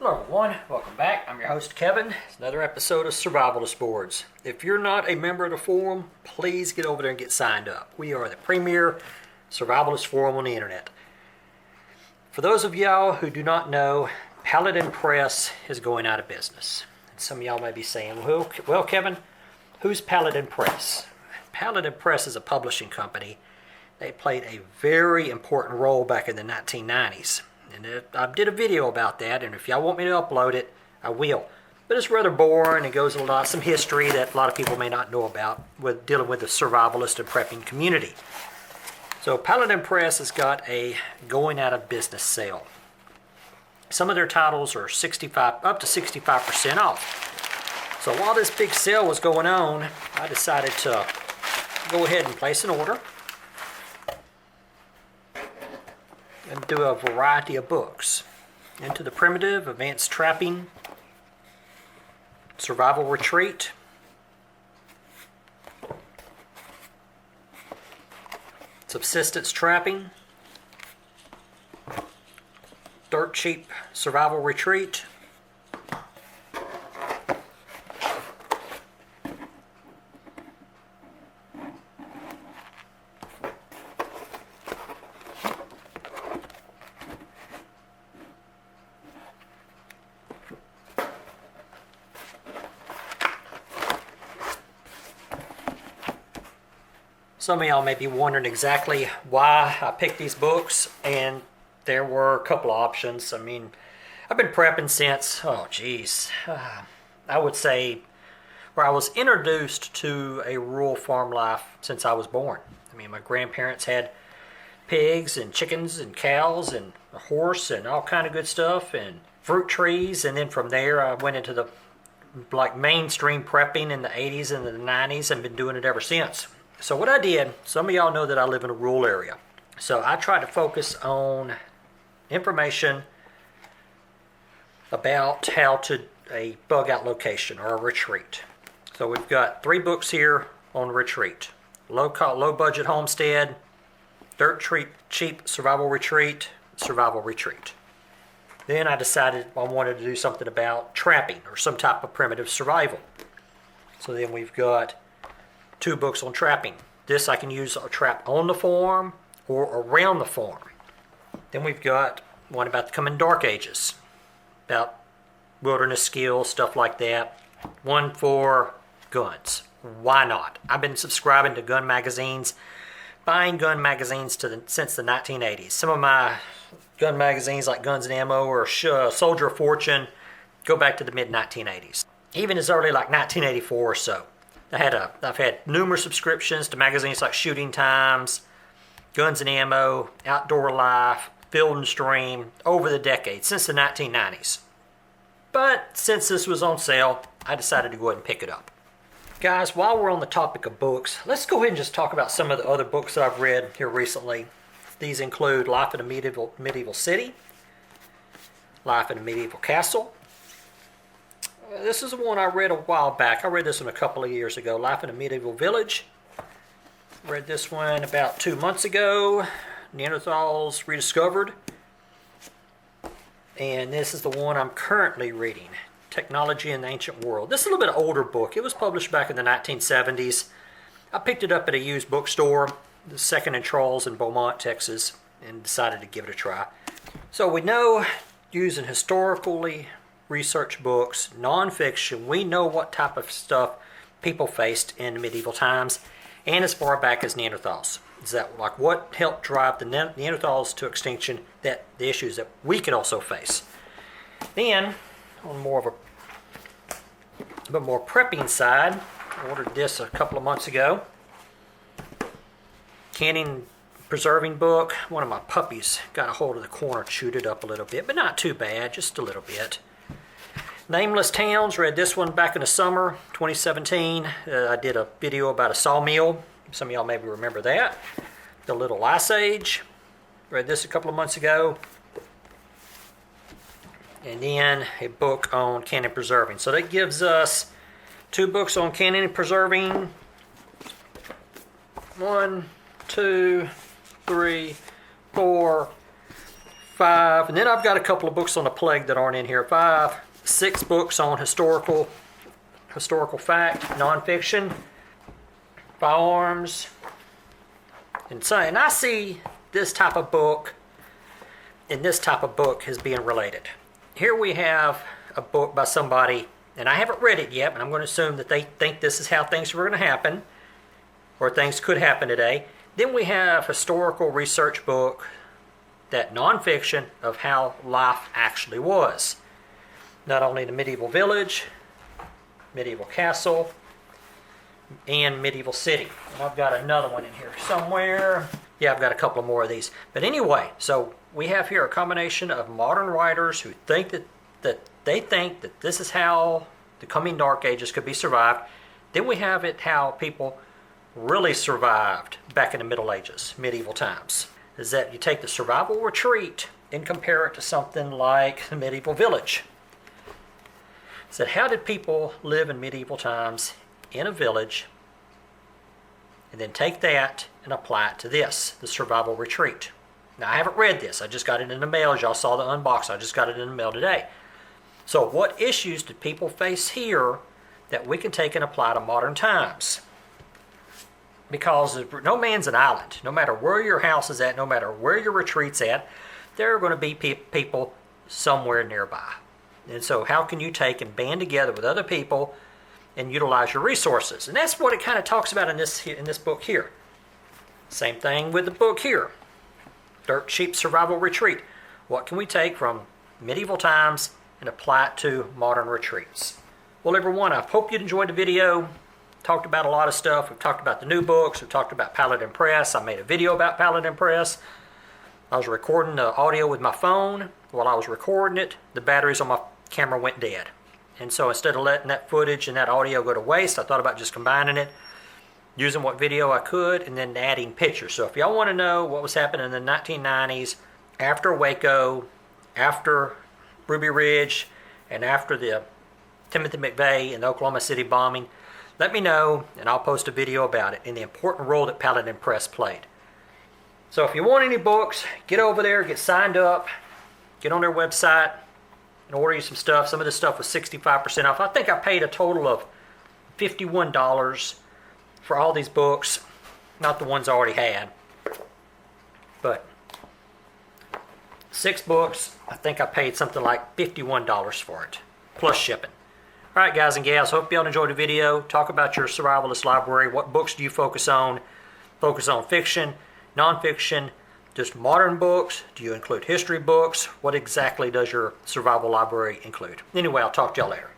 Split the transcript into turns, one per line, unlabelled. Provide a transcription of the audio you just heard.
Hello everyone, welcome back. I'm your host Kevin. It's another episode of Survivalist Boards. If you're not a member of the forum, please get over there and get signed up. We are the premier survivalist forum on the internet. For those of y'all who do not know, Paladin Press is going out of business. And some of y'all may be saying, well Kevin, who's Paladin Press? Paladin Press is a publishing company. They played a very important role back in the 1990s. And I did a video about that, and if y'all want me to upload it, I will. But it's rather boring. It goes a lot, some history that a lot of people may not know about with dealing with the survivalist and prepping community. So Paladin Press has got a going out of business sale. Some of their titles are up to 65% off. So while this big sale was going on, I decided to go ahead and place an order and do a variety of books. Into the Primitive, Advanced Trapping, Survival Retreat, Subsistence Trapping, Dirt Cheap Survival Retreat, Some of y'all may be wondering exactly why I picked these books, and there were a couple of options. I mean, I've been prepping since, I would say, where I was introduced to a rural farm life since I was born. I mean, my grandparents had pigs and chickens and cows and a horse and all kind of good stuff and fruit trees, and then from there I went into the mainstream prepping in the 80s and the 90s and been doing it ever since. So what I did, some of y'all know that I live in a rural area. So I tried to focus on information about how to a bug out location or a retreat. So we've got 3 books here on retreat. Low budget homestead, dirt cheap survival retreat, survival retreat. Then I decided I wanted to do something about trapping or some type of primitive survival. So then we've got 2 books on trapping. This I can use a trap on the farm or around the farm. Then we've got one about the coming dark ages, about wilderness skills, stuff like that. One for guns. Why not? I've been subscribing to gun magazines, buying gun magazines since the 1980s. Some of my gun magazines like Guns and Ammo or Soldier of Fortune go back to the mid-1980s. Even as early like 1984 or so. I've had numerous subscriptions to magazines like Shooting Times, Guns and Ammo, Outdoor Life, Field and Stream over the decades, since the 1990s. But since this was on sale, I decided to go ahead and pick it up. Guys, while we're on the topic of books, let's go ahead and just talk about some of the other books that I've read here recently. These include Life in a Medieval City, Life in a Medieval Castle. This is the one I read a while back. I read this one a couple of years ago, Life in a Medieval Village. Read this one about 2 months ago, Neanderthals Rediscovered. And this is the one I'm currently reading, Technology in the Ancient World. This is a little bit older book. It was published back in the 1970s. I picked it up at a used bookstore, the Second and Charles in Beaumont, Texas, and decided to give it a try. So we know, using historically research books, nonfiction, we know what type of stuff people faced in medieval times and as far back as Neanderthals. Is that like what helped drive the Neanderthals to extinction, that the issues that we could also face. Then, on more of a more prepping side, I ordered this a couple of months ago. Canning Preserving book. One of my puppies got a hold of the corner, chewed it up a little bit, but not too bad, just a little bit. Nameless Towns, read this one back in the summer, 2017. I did a video about a sawmill. Some of y'all maybe remember that. The Little Ice Age, read this a couple of months ago. And then a book on canning preserving. So that gives us 2 books on canning and preserving. 1, 2, 3, 4, 5, and then I've got a couple of books on the plague that aren't in here. 6 books on historical fact, nonfiction, firearms, and so. And I see this type of book and this type of book as being related. Here we have a book by somebody, and I haven't read it yet, but I'm going to assume that they think this is how things are going to happen, or things could happen today. Then we have historical research book, that nonfiction of how life actually was. Not only the medieval village, medieval castle, and medieval city. And I've got another one in here somewhere. Yeah, I've got a couple more of these. But anyway, so we have here a combination of modern writers who think that they think that this is how the coming Dark Ages could be survived. Then we have it how people really survived back in the Middle Ages, medieval times. Is that you take the survival retreat and compare it to something like the medieval village. So how did people live in medieval times in a village, and then take that and apply it to this, the survival retreat. Now I haven't read this, I just got it in the mail. As y'all saw the unbox, I just got it in the mail today. So what issues did people face here that we can take and apply to modern times? Because no man's an island. No matter where your house is at, no matter where your retreat's at, there are going to be people somewhere nearby. And so how can you take and band together with other people and utilize your resources? And that's what it kind of talks about in this book here. Same thing with the book here, Dirt Cheap Survival Retreat. What can we take from medieval times and apply it to modern retreats? Well, everyone, I hope you enjoyed the video. Talked about a lot of stuff. We've talked about the new books. We've talked about Paladin Press. I made a video about Paladin Press. I was recording the audio with my phone. While I was recording it, the batteries on my camera went dead. And so instead of letting that footage and that audio go to waste, I thought about just combining it, using what video I could, and then adding pictures. So if y'all want to know what was happening in the 1990s, after Waco, after Ruby Ridge, and after the Timothy McVeigh and the Oklahoma City bombing, let me know, and I'll post a video about it and the important role that Paladin Press played. So if you want any books, get over there, get signed up, get on their website, and order you some stuff. Some of this stuff was 65% off. I think I paid a total of $51 for all these books, not the ones I already had. But 6 books, I think I paid something like $51 for it, plus shipping. Alright guys and gals, hope y'all enjoyed the video. Talk about your survivalist library. What books do you focus on? Focus on fiction, nonfiction, just modern books? Do you include history books? What exactly does your survival library include? Anyway, I'll talk to y'all later.